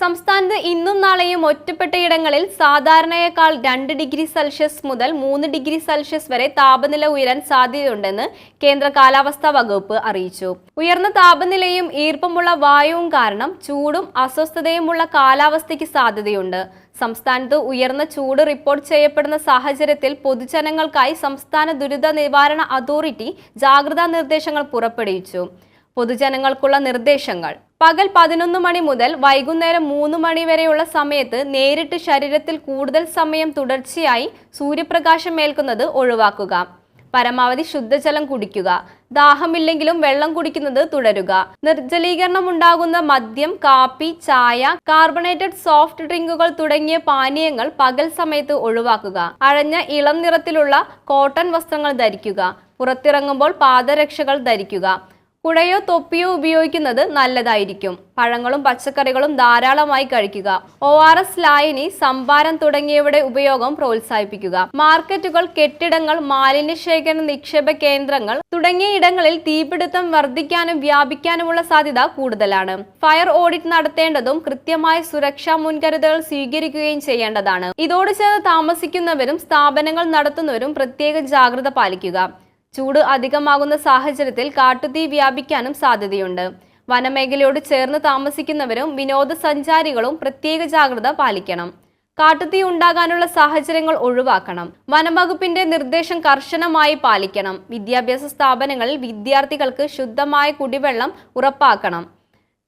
സംസ്ഥാനത്ത് ഇന്നും നാളെയും ഒറ്റപ്പെട്ടയിടങ്ങളിൽ സാധാരണയേക്കാൾ 2 ഡിഗ്രി സെൽഷ്യസ് മുതൽ 3 ഡിഗ്രി സെൽഷ്യസ് വരെ താപനില ഉയരാൻ സാധ്യതയുണ്ടെന്ന് കേന്ദ്ര കാലാവസ്ഥാ വകുപ്പ് അറിയിച്ചു. ഉയർന്ന താപനിലയും ഈർപ്പമുള്ള വായുവും കാരണം ചൂടും അസ്വസ്ഥതയുമുള്ള കാലാവസ്ഥയ്ക്ക് സാധ്യതയുണ്ട്. സംസ്ഥാനത്ത് ഉയർന്ന ചൂട് റിപ്പോർട്ട് ചെയ്യപ്പെടുന്ന സാഹചര്യത്തിൽ പൊതുജനങ്ങൾക്കായി സംസ്ഥാന ദുരിത നിവാരണ അതോറിറ്റി ജാഗ്രതാ നിർദ്ദേശങ്ങൾ പുറപ്പെടുവിച്ചു. പൊതുജനങ്ങൾക്കുള്ള നിർദ്ദേശങ്ങൾ: പകൽ 11 മണി മുതൽ വൈകുന്നേരം 3 മണി വരെയുള്ള സമയത്ത് നേരിട്ട് ശരീരത്തിൽ കൂടുതൽ സമയം തുടർച്ചയായി സൂര്യപ്രകാശം ഏൽക്കുന്നത് ഒഴിവാക്കുക. പരമാവധി ശുദ്ധജലം കുടിക്കുക. ദാഹമില്ലെങ്കിലും വെള്ളം കുടിക്കുന്നത് തുടരുക. നിർജ്ജലീകരണം ഉണ്ടാകുന്ന മദ്യം, കാപ്പി, ചായ, കാർബണേറ്റഡ് സോഫ്റ്റ് ഡ്രിങ്കുകൾ തുടങ്ങിയ പാനീയങ്ങൾ പകൽ സമയത്ത് ഒഴിവാക്കുക. അഴഞ്ഞ ഇളം നിറത്തിലുള്ള കോട്ടൺ വസ്ത്രങ്ങൾ ധരിക്കുക. പുറത്തിറങ്ങുമ്പോൾ പാദരക്ഷകൾ ധരിക്കുക. കുടയോ തൊപ്പിയോ ഉപയോഗിക്കുന്നത് നല്ലതായിരിക്കും. പഴങ്ങളും പച്ചക്കറികളും ധാരാളമായി കഴിക്കുക. ORS ലായനി, സംഭാരം തുടങ്ങിയവയുടെ ഉപയോഗം പ്രോത്സാഹിപ്പിക്കുക. മാർക്കറ്റുകൾ, കെട്ടിടങ്ങൾ, മാലിന്യ ശേഖരണ നിക്ഷേപ കേന്ദ്രങ്ങൾ തുടങ്ങിയ ഇടങ്ങളിൽ തീപിടുത്തം വർദ്ധിക്കാനും വ്യാപിക്കാനുമുള്ള സാധ്യത കൂടുതലാണ്. ഫയർ ഓഡിറ്റ് നടത്തേണ്ടതും കൃത്യമായ സുരക്ഷാ മുൻകരുതലുകൾ സ്വീകരിക്കുകയും ചെയ്യേണ്ടതാണ്. ഇതോട് ചേർന്ന് താമസിക്കുന്നവരും സ്ഥാപനങ്ങൾ നടത്തുന്നവരും പ്രത്യേക ജാഗ്രത പാലിക്കുക. ചൂട് അധികമാകുന്ന സാഹചര്യത്തിൽ കാട്ടുതീ വ്യാപിക്കാനും സാധ്യതയുണ്ട്. വനമേഖലയോട് ചേർന്ന് താമസിക്കുന്നവരും വിനോദസഞ്ചാരികളും പ്രത്യേക ജാഗ്രത പാലിക്കണം. കാട്ടുതീ ഉണ്ടാകാനുള്ള സാഹചര്യങ്ങൾ ഒഴിവാക്കണം. വനംവകുപ്പിന്റെ നിർദ്ദേശം കർശനമായി പാലിക്കണം. വിദ്യാഭ്യാസ സ്ഥാപനങ്ങളിൽ വിദ്യാർത്ഥികൾക്ക് ശുദ്ധമായ കുടിവെള്ളം ഉറപ്പാക്കണം.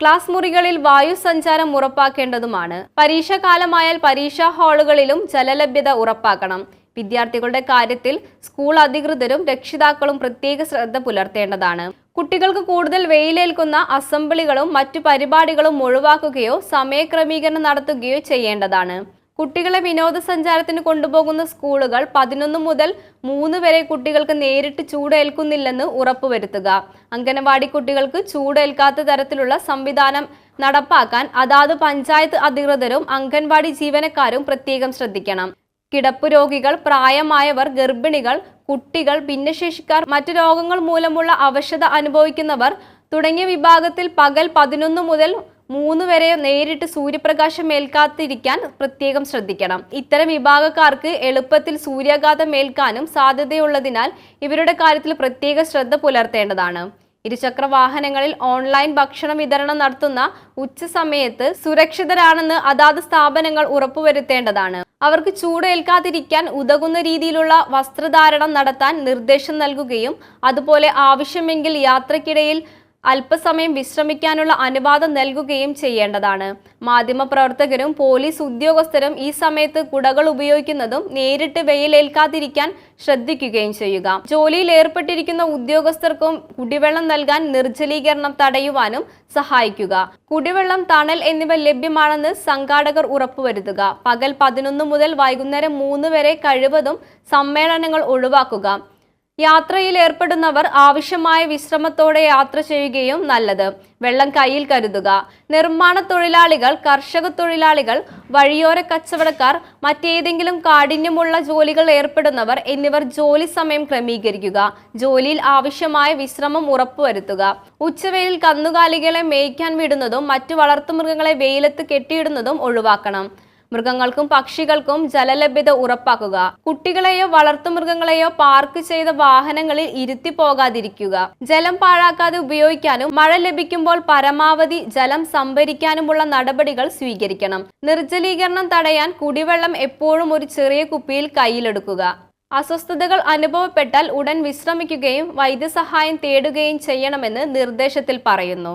ക്ലാസ് മുറികളിൽ വായു സഞ്ചാരം ഉറപ്പാക്കേണ്ടതുമാണ്. പരീക്ഷാകാലമായാൽ പരീക്ഷാ ഹാളുകളിലും ജലലഭ്യത ഉറപ്പാക്കണം. വിദ്യാർത്ഥികളുടെ കാര്യത്തിൽ സ്കൂൾ അധികൃതരും രക്ഷിതാക്കളും പ്രത്യേക ശ്രദ്ധ പുലർത്തേണ്ടതാണ്. കുട്ടികൾക്ക് കൂടുതൽ വെയിലേൽക്കുന്ന അസംബ്ലികളും മറ്റു പരിപാടികളും ഒഴിവാക്കുകയോ സമയക്രമീകരണം നടത്തുകയോ ചെയ്യേണ്ടതാണ്. കുട്ടികളെ വിനോദസഞ്ചാരത്തിന് കൊണ്ടുപോകുന്ന സ്കൂളുകൾ 11 മുതൽ 3 വരെ കുട്ടികൾക്ക് നേരിട്ട് ചൂടേൽക്കുന്നില്ലെന്ന് ഉറപ്പുവരുത്തുക. അംഗനവാടി കുട്ടികൾക്ക് ചൂടേൽക്കാത്ത തരത്തിലുള്ള സംവിധാനം നടപ്പാക്കാൻ അതാത് പഞ്ചായത്ത് അധികൃതരും അംഗൻവാടി ജീവനക്കാരും പ്രത്യേകം ശ്രദ്ധിക്കണം. കിടപ്പ് രോഗികൾ, പ്രായമായവർ, ഗർഭിണികൾ, കുട്ടികൾ, ഭിന്നശേഷിക്കാർ, മറ്റു രോഗങ്ങൾ മൂലമുള്ള അവശത അനുഭവിക്കുന്നവർ തുടങ്ങിയ വിഭാഗത്തിൽ പകൽ 11 മുതൽ 3 വരെ നേരിട്ട് സൂര്യപ്രകാശം ഏൽക്കാതിരിക്കാൻ പ്രത്യേകം ശ്രദ്ധിക്കണം. ഇത്തരം വിഭാഗക്കാർക്ക് എളുപ്പത്തിൽ സൂര്യാഘാതം ഏൽക്കാനും സാധ്യതയുള്ളതിനാൽ ഇവരുടെ കാര്യത്തിൽ പ്രത്യേക ശ്രദ്ധ പുലർത്തേണ്ടതാണ്. ഇരുചക്ര വാഹനങ്ങളിൽ ഓൺലൈൻ ഭക്ഷണ വിതരണം നടത്തുന്ന ഉച്ചസമയത്ത് സുരക്ഷിതരാണെന്ന് അതാത് സ്ഥാപനങ്ങൾ ഉറപ്പുവരുത്തേണ്ടതാണ്. അവർക്ക് ചൂടേൽക്കാതിരിക്കാൻ ഉതകുന്ന രീതിയിലുള്ള വസ്ത്രധാരണം നടത്താൻ നിർദ്ദേശം നൽകുകയും അതുപോലെ ആവശ്യമെങ്കിൽ യാത്രക്കിടയിൽ അല്പസമയം വിശ്രമിക്കാനുള്ള അനുവാദം നൽകുകയും ചെയ്യേണ്ടതാണ്. മാധ്യമപ്രവർത്തകരും പോലീസ് ഉദ്യോഗസ്ഥരും ഈ സമയത്ത് കുടകൾ ഉപയോഗിക്കുന്നതും നേരിട്ട് വെയിലേൽക്കാതിരിക്കാൻ ശ്രദ്ധിക്കുകയും ചെയ്യുക. ജോലിയിൽ ഏർപ്പെട്ടിരിക്കുന്ന ഉദ്യോഗസ്ഥർക്കും കുടിവെള്ളം നൽകാൻ നിർജ്ജലീകരണം തടയുവാനും സഹായിക്കുക. കുടിവെള്ളം, തണൽ എന്നിവ ലഭ്യമാണെന്ന് സംഘാടകർ ഉറപ്പുവരുത്തുക. പകൽ 11 മുതൽ വൈകുന്നേരം 3 വരെ കഴിവതും സമ്മേളനങ്ങൾ ഒഴിവാക്കുക. യാത്രയിൽ ഏർപ്പെടുന്നവർ ആവശ്യമായ വിശ്രമത്തോടെ യാത്ര ചെയ്യുകയും നല്ലത്. വെള്ളം കയ്യിൽ കരുതുക. നിർമ്മാണ തൊഴിലാളികൾ, കർഷക തൊഴിലാളികൾ, വഴിയോര കച്ചവടക്കാർ, മറ്റേതെങ്കിലും കാഠിന്യമുള്ള ജോലികൾ ഏർപ്പെടുന്നവർ എന്നിവർ ജോലി സമയം ക്രമീകരിക്കുക. ജോലിയിൽ ആവശ്യമായ വിശ്രമം ഉറപ്പുവരുത്തുക. ഉച്ചവെയിൽ കന്നുകാലികളെ മേയ്ക്കാൻ വിടുന്നതും മറ്റു വളർത്തുമൃഗങ്ങളെ വെയിലത്ത് കെട്ടിയിടുന്നതും ഒഴിവാക്കണം. മൃഗങ്ങൾക്കും പക്ഷികൾക്കും ജലലഭ്യത ഉറപ്പാക്കുക. കുട്ടികളെയോ വളർത്തുമൃഗങ്ങളെയോ പാർക്ക് ചെയ്ത വാഹനങ്ങളിൽ ഇരുത്തി പോകാതിരിക്കുക. ജലം പാഴാക്കാതെ ഉപയോഗിക്കാനും മഴ ലഭിക്കുമ്പോൾ പരമാവധി ജലം സംഭരിക്കാനുമുള്ള നടപടികൾ സ്വീകരിക്കണം. നിർജ്ജലീകരണം തടയാൻ കുടിവെള്ളം എപ്പോഴും ഒരു ചെറിയ കുപ്പിയിൽ കയ്യിലെടുക്കുക. അസ്വസ്ഥതകൾ അനുഭവപ്പെട്ടാൽ ഉടൻ വിശ്രമിക്കുകയും വൈദ്യസഹായം തേടുകയും ചെയ്യണമെന്ന് നിർദ്ദേശത്തിൽ പറയുന്നു.